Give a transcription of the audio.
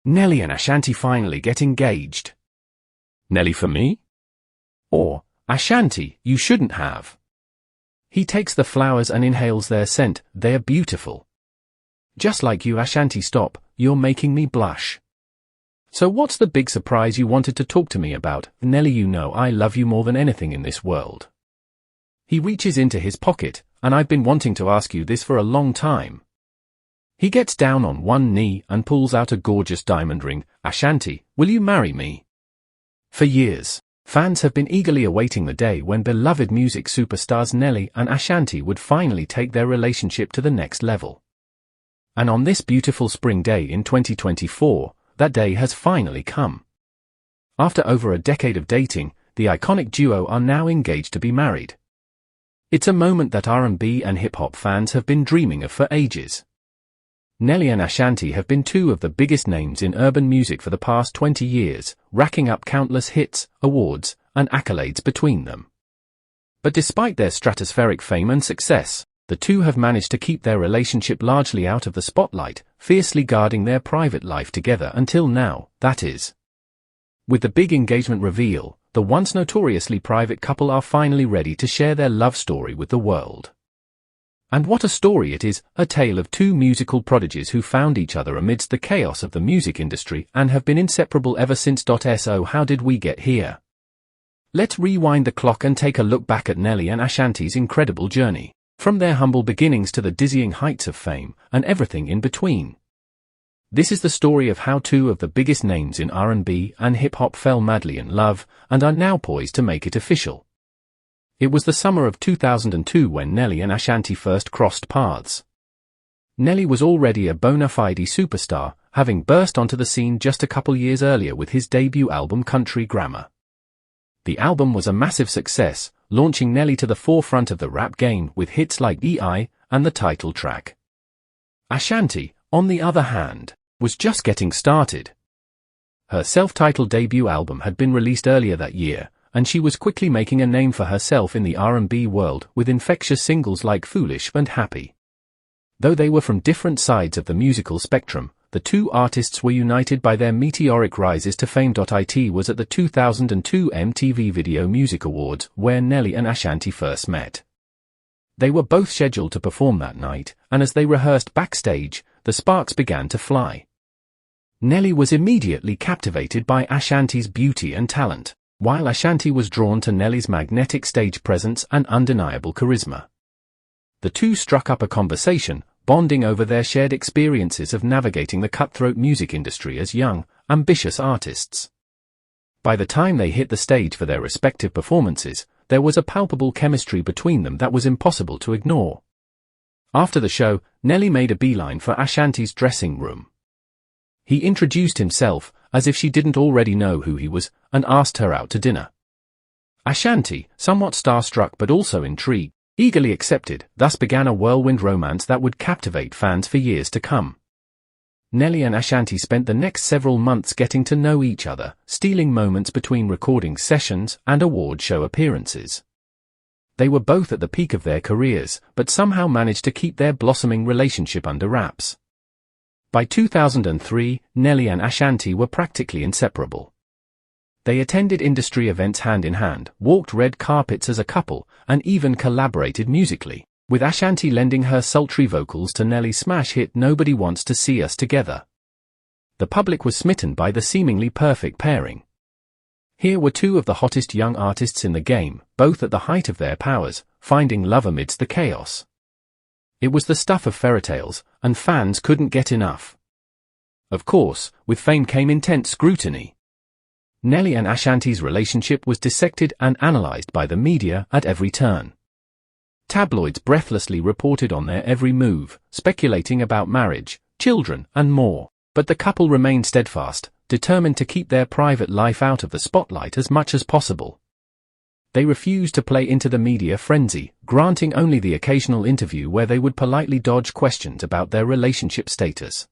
Nelly and Ashanti finally get engaged. Nelly for me? Or, Ashanti, you shouldn't have. He takes the flowers and inhales their scent, they're beautiful. Just like you, Ashanti, stop, you're making me blush. So what's the big surprise you wanted to talk to me about? Nelly, you know I love you more than anything in this world. He reaches into his pocket, and I've been wanting to ask you this for a long time. He gets down on one knee and pulls out a gorgeous diamond ring. Ashanti, will you marry me? For years, fans have been eagerly awaiting the day when beloved music superstars Nelly and Ashanti would finally take their relationship to the next level. And on this beautiful spring day in 2024, that day has finally come. After over a decade of dating, the iconic duo are now engaged to be married. It's a moment that R&B and hip-hop fans have been dreaming of for ages. Nelly and Ashanti have been two of the biggest names in urban music for the past 20 years, racking up countless hits, awards, and accolades between them. But despite their stratospheric fame and success, the two have managed to keep their relationship largely out of the spotlight, fiercely guarding their private life together until now, that is. With the big engagement reveal, the once notoriously private couple are finally ready to share their love story with the world. And what a story it is, a tale of two musical prodigies who found each other amidst the chaos of the music industry and have been inseparable ever since.So. How did we get here? Let's rewind the clock and take a look back at Nelly and Ashanti's incredible journey, from their humble beginnings to the dizzying heights of fame, and everything in between. This is the story of how two of the biggest names in R&B and hip-hop fell madly in love, and are now poised to make it official. It was the summer of 2002 when Nelly and Ashanti first crossed paths. Nelly was already a bonafide superstar, having burst onto the scene just a couple years earlier with his debut album Country Grammar. The album was a massive success, launching Nelly to the forefront of the rap game with hits like EI and the title track. Ashanti, on the other hand, was just getting started. Her self-titled debut album had been released earlier that year, and she was quickly making a name for herself in the R&B world with infectious singles like Foolish and Happy. Though they were from different sides of the musical spectrum, the two artists were united by their meteoric rises to fame.It was at the 2002 MTV Video Music Awards where Nelly and Ashanti first met. They were both scheduled to perform that night, and as they rehearsed backstage, the sparks began to fly. Nelly was immediately captivated by Ashanti's beauty and talent, while Ashanti was drawn to Nelly's magnetic stage presence and undeniable charisma. The two struck up a conversation, bonding over their shared experiences of navigating the cutthroat music industry as young, ambitious artists. By the time they hit the stage for their respective performances, there was a palpable chemistry between them that was impossible to ignore. After the show, Nelly made a beeline for Ashanti's dressing room. He introduced himself, as if she didn't already know who he was, and asked her out to dinner. Ashanti, somewhat starstruck but also intrigued, eagerly accepted. Thus began a whirlwind romance that would captivate fans for years to come. Nelly and Ashanti spent the next several months getting to know each other, stealing moments between recording sessions and award show appearances. They were both at the peak of their careers, but somehow managed to keep their blossoming relationship under wraps. By 2003, Nelly and Ashanti were practically inseparable. They attended industry events hand in hand, walked red carpets as a couple, and even collaborated musically, with Ashanti lending her sultry vocals to Nelly's smash hit Nobody Wants to See Us Together. The public was smitten by the seemingly perfect pairing. Here were two of the hottest young artists in the game, both at the height of their powers, finding love amidst the chaos. It was the stuff of fairytales, and fans couldn't get enough. Of course, with fame came intense scrutiny. Nelly and Ashanti's relationship was dissected and analyzed by the media at every turn. Tabloids breathlessly reported on their every move, speculating about marriage, children, and more, but the couple remained steadfast, determined to keep their private life out of the spotlight as much as possible. They refused to play into the media frenzy, granting only the occasional interview where they would politely dodge questions about their relationship status.